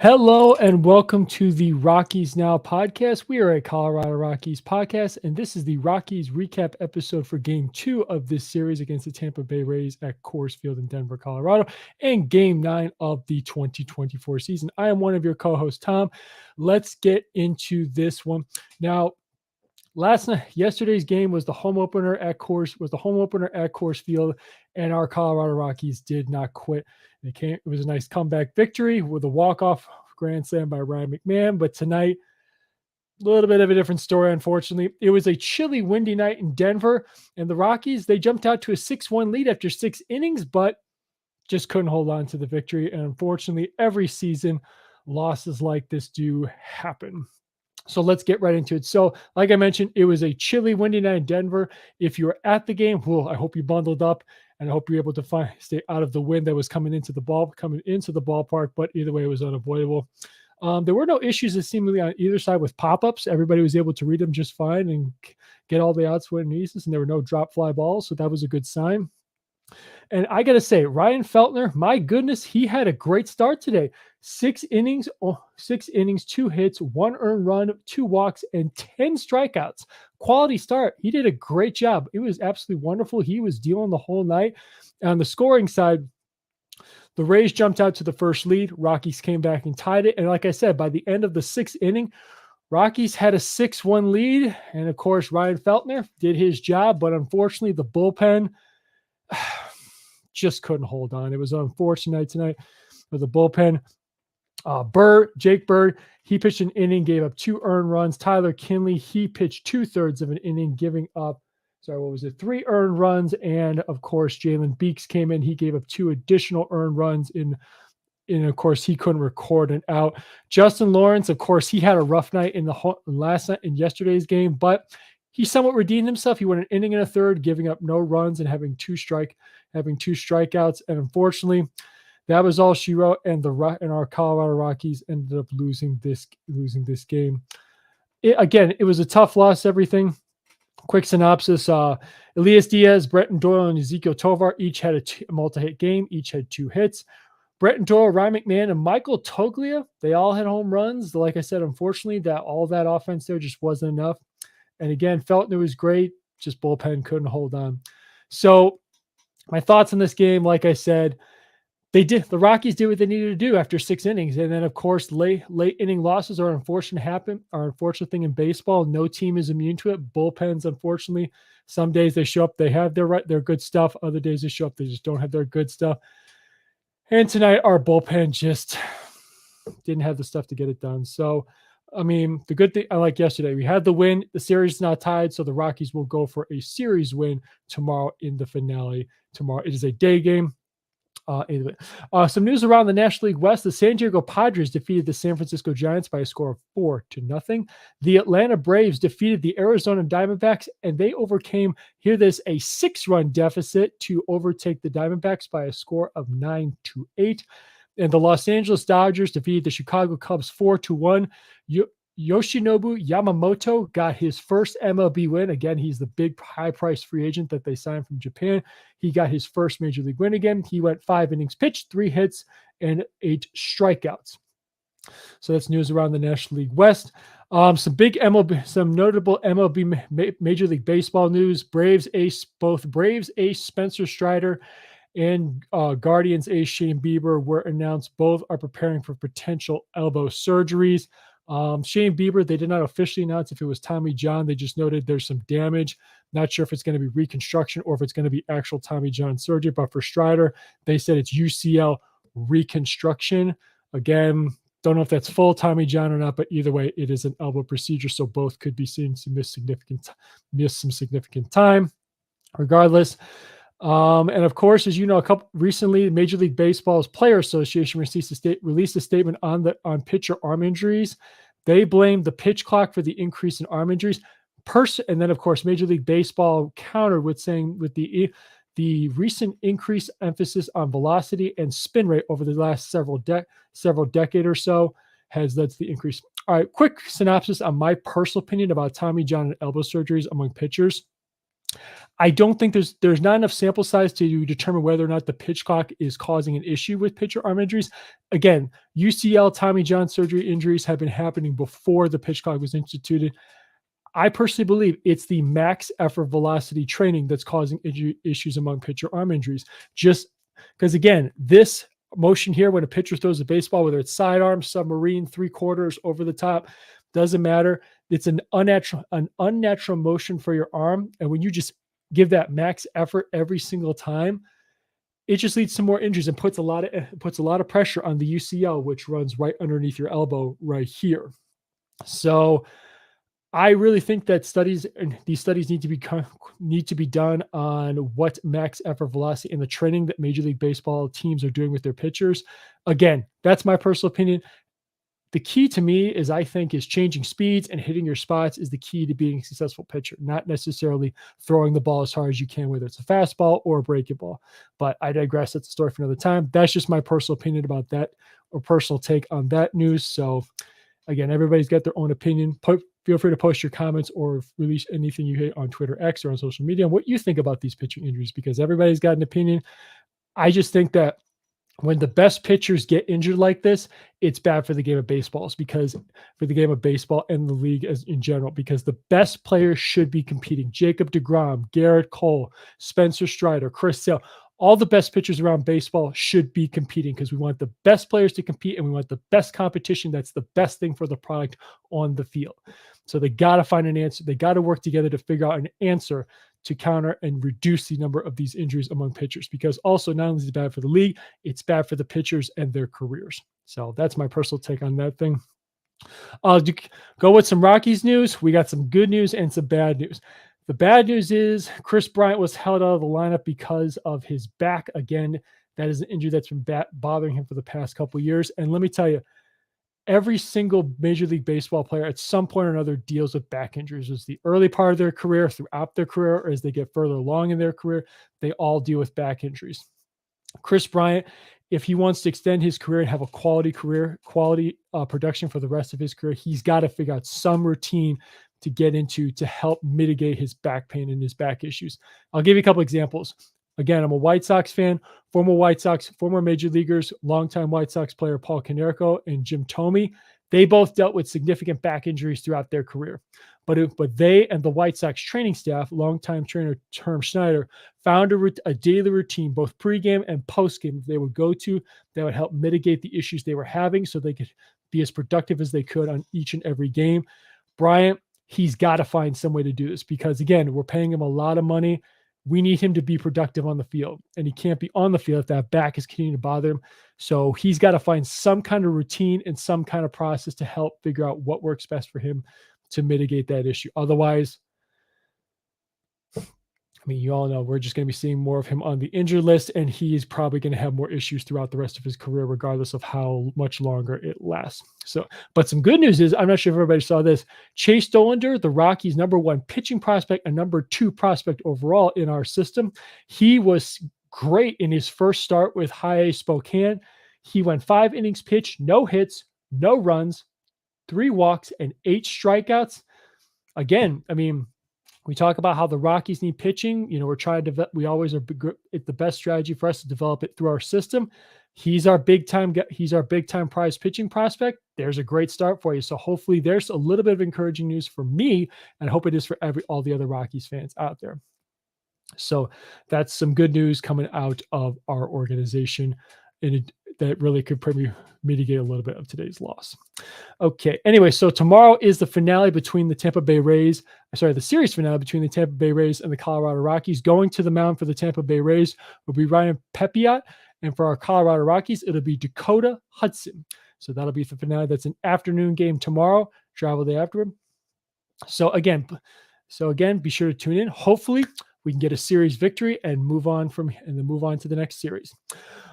Hello and welcome to the Rockies Now podcast. We are a Colorado Rockies podcast, and this is the Rockies recap episode for Game 2 of this series against the Tampa Bay Rays at Coors Field in Denver, Colorado, and Game 9 of the 2024 season. I am one of your co-hosts, Tom. Let's get into this one. Now, yesterday's game was the home opener at Coors Field, and our Colorado Rockies did not quit. It was a nice comeback victory with a walk-off grand slam by Ryan McMahon. But tonight, a little bit of a different story, unfortunately. It was a chilly, windy night in Denver, and the Rockies, they jumped out to a 6-1 lead after 6 innings, but just couldn't hold on to the victory. And unfortunately, every season, losses like this do happen. So let's get right into it. So, like I mentioned, it was a chilly, windy night in Denver. If you were at the game, I hope you bundled up, and I hope you're able to stay out of the wind that was coming into the ballpark. But either way, it was unavoidable. There were no issues seemingly on either side with pop-ups. Everybody was able to read them just fine and get all the outs when needed, and there were no drop fly balls. So that was a good sign. And I got to say, Ryan Feltner, my goodness, he had a great start today. 6 innings, 2 hits, 1 earned run, 2 walks, and 10 strikeouts. Quality start. He did a great job. It was absolutely wonderful. He was dealing the whole night. On the scoring side, the Rays jumped out to the first lead. Rockies came back and tied it. And like I said, by the end of the 6th inning, Rockies had a 6-1 lead. And of course, Ryan Feltner did his job. But unfortunately, the bullpen just couldn't hold on. It was an unfortunate night tonight with the bullpen. Jake Bird, he pitched an inning, gave up 2 earned runs. Tyler Kinley, he pitched 2/3 of an inning, giving up, 3 earned runs. And of course, Jalen Beeks came in. He gave up 2 additional earned runs and of course, he couldn't record an out. Justin Lawrence, of course, he had a rough night in yesterday's game, but he somewhat redeemed himself. He went an inning and a third, giving up no runs and having 2 strikeouts. And unfortunately, that was all she wrote. And our Colorado Rockies ended up losing this game. It was a tough loss. Everything. Quick synopsis: Elias Diaz, Bretton Doyle, and Ezekiel Tovar each had a multi-hit game. Each had 2 hits. Bretton Doyle, Ryan McMahon, and Michael Toglia, they all had home runs. Like I said, unfortunately, all that offense there just wasn't enough. And again, Feltner was great, just bullpen couldn't hold on. So my thoughts on this game, like I said, the Rockies did what they needed to do after 6 innings. And then, of course, late inning losses are unfortunate thing in baseball. No team is immune to it. Bullpens, unfortunately, some days they show up, they have their good stuff. Other days they show up, they just don't have their good stuff. And tonight, our bullpen just didn't have the stuff to get it done. So, I mean, the good thing, like yesterday, we had the win. The series is not tied, so the Rockies will go for a series win tomorrow in the finale. Tomorrow, it is a day game. Some news around the National League West. The San Diego Padres defeated the San Francisco Giants by a score of 4-0. The Atlanta Braves defeated the Arizona Diamondbacks, and they overcame, hear this, a 6-run deficit to overtake the Diamondbacks by a score of 9-8. And the Los Angeles Dodgers defeated the Chicago Cubs 4-1. Yoshinobu Yamamoto got his first MLB win. Again, he's the big high-priced free agent that they signed from Japan. He got his first major league win again. He went 5 innings pitched, 3 hits, and 8 strikeouts. So that's news around the National League West. Some notable MLB Major League Baseball news. Both Braves ace Spencer Strider and Guardians ace Shane Bieber were announced. Both are preparing for potential elbow surgeries. Shane Bieber, they did not officially announce if it was Tommy John. They just noted there's some damage. Not sure if it's going to be reconstruction or if it's going to be actual Tommy John surgery. But for Strider, they said it's UCL reconstruction. Again, don't know if that's full Tommy John or not, but either way, it is an elbow procedure. So both could be seen to miss some significant time. Regardless, and of course, as you know, recently, Major League Baseball's Player Association released a statement on pitcher arm injuries. They blamed the pitch clock for the increase in arm injuries. And then, of course, Major League Baseball countered with saying with the recent increased emphasis on velocity and spin rate over the last several decade or so has led to the increase. All right, quick synopsis on my personal opinion about Tommy John and elbow surgeries among pitchers. I don't think there's not enough sample size to determine whether or not the pitch clock is causing an issue with pitcher arm injuries. Again, UCL, Tommy John surgery injuries have been happening before the pitch clock was instituted. I personally believe it's the max effort velocity training that's causing issues among pitcher arm injuries. Just because, again, this motion here, when a pitcher throws a baseball, whether it's sidearm, submarine, three quarters, over the top, doesn't matter. It's an unnatural motion for your arm. And when you just give that max effort every single time, it just leads to more injuries and puts a lot of pressure on the UCL, which runs right underneath your elbow right here. So I really think that these studies need to be done on what max effort velocity and the training that Major League Baseball teams are doing with their pitchers. Again, that's my personal opinion. The key to me is changing speeds and hitting your spots is the key to being a successful pitcher, not necessarily throwing the ball as hard as you can, whether it's a fastball or a breaking ball. But I digress. That's a story for another time. That's just my personal opinion about that, or personal take on that news. So again, everybody's got their own opinion. Feel free to post your comments or release anything you hate on Twitter X or on social media, what you think about these pitching injuries, because everybody's got an opinion. I just think that when the best pitchers get injured like this, it's bad for the game of baseball, for the game of baseball and the league as in general, because the best players should be competing. Jacob deGrom, Garrett Cole, Spencer Strider, Chris Sale, all the best pitchers around baseball should be competing, because we want the best players to compete and we want the best competition. That's the best thing for the product on the field. So they got to find an answer. They got to work together to figure out an answer to counter and reduce the number of these injuries among pitchers, because also not only is it bad for the league, it's bad for the pitchers and their careers. So that's my personal take on that thing. I'll go with some Rockies news. We got some good news and some bad news. The bad news is Chris Bryant was held out of the lineup because of his back. Again, that is an injury that's been bothering him for the past couple of years. And let me tell you, every single Major League Baseball player at some point or another deals with back injuries. It's the early part of their career, throughout their career, or as they get further along in their career, they all deal with back injuries. Chris Bryant, if he wants to extend his career and have a quality production for the rest of his career, he's got to figure out some routine to get into to help mitigate his back pain and his back issues. I'll give you a couple examples. Again, I'm a White Sox fan, former major leaguers, longtime White Sox player Paul Konerko and Jim Thome. They both dealt with significant back injuries throughout their career. But they and the White Sox training staff, longtime trainer Herm Schneider, found a daily routine, both pregame and postgame, they would go to that would help mitigate the issues they were having so they could be as productive as they could on each and every game. Bryant, he's got to find some way to do this, because, again, we're paying him a lot of money. We need him to be productive on the field, and he can't be on the field if that back is continuing to bother him. So he's got to find some kind of routine and some kind of process to help figure out what works best for him to mitigate that issue. Otherwise, I mean, you all know we're just going to be seeing more of him on the injured list, and he's probably going to have more issues throughout the rest of his career, regardless of how much longer it lasts. So, but some good news is, I'm not sure if everybody saw this, Chase Dollander, the Rockies' #1 pitching prospect and #2 prospect overall in our system. He was great in his first start with High A Spokane. He went 5 innings pitched, no hits, no runs, 3 walks, and 8 strikeouts. Again, I mean, we talk about how the Rockies need pitching. You know, we're trying to develop, we always are it's the best strategy for us to develop it through our system. He's our big time prize pitching prospect. There's a great start for you. So hopefully there's a little bit of encouraging news for me, and I hope it is for all the other Rockies fans out there. So that's some good news coming out of our organization, and that really could probably mitigate a little bit of today's loss. Okay. Anyway, so tomorrow is the finale between the the series finale between the Tampa Bay Rays and the Colorado Rockies. Going to the mound for the Tampa Bay Rays will be Ryan Pepiot, and for our Colorado Rockies, it'll be Dakota Hudson. So that'll be the finale. That's an afternoon game tomorrow. Travel day afterward. So again, be sure to tune in. Hopefully, we can get a series victory and move on to the next series.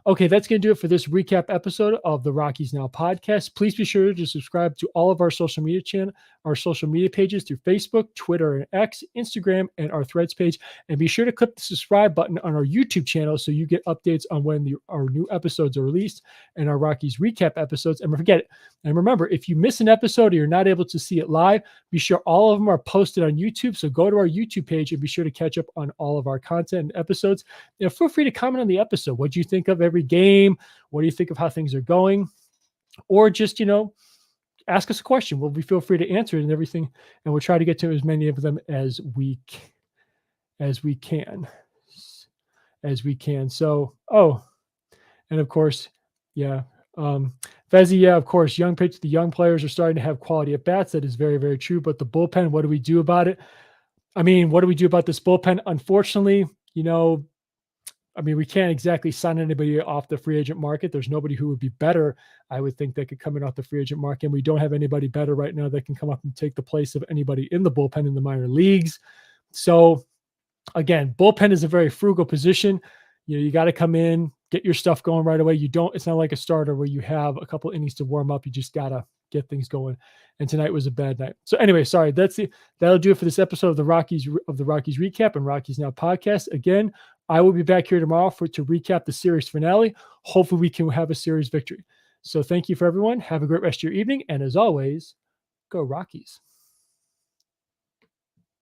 Okay, that's going to do it for this recap episode of the Rockies Now podcast. Please be sure to subscribe to all of our social media our social media pages through Facebook, Twitter, and X, Instagram, and our Threads page. And be sure to click the subscribe button on our YouTube channel so you get updates on when our new episodes are released and our Rockies recap episodes. And remember, if you miss an episode or you're not able to see it live, be sure all of them are posted on YouTube. So go to our YouTube page and be sure to catch up on all of our content and episodes. Feel free to comment on the episode. What do you think of every game? What do you think of how things are going? Or just, ask us a question. We'll feel free to answer it and everything. And we'll try to get to as many of them as we can. So, and of course, yeah. Fezzi, yeah, of course, the young players are starting to have quality at bats. That is very, very true. But the bullpen, what do we do about it? I mean, what do we do about this bullpen? Unfortunately, we can't exactly sign anybody off the free agent market. There's nobody who would be better, I would think, that could come in off the free agent market. And we don't have anybody better right now that can come up and take the place of anybody in the bullpen in the minor leagues. So again, bullpen is a very frugal position. You got to come in, get your stuff going right away. It's not like a starter where you have a couple innings to warm up. You just got to get things going. And tonight was a bad night. So anyway, sorry, that'll do it for this episode of the Rockies recap and Rockies Now podcast. Again, I will be back here tomorrow to recap the series finale. Hopefully we can have a series victory. So thank you for everyone. Have a great rest of your evening. And as always, go Rockies.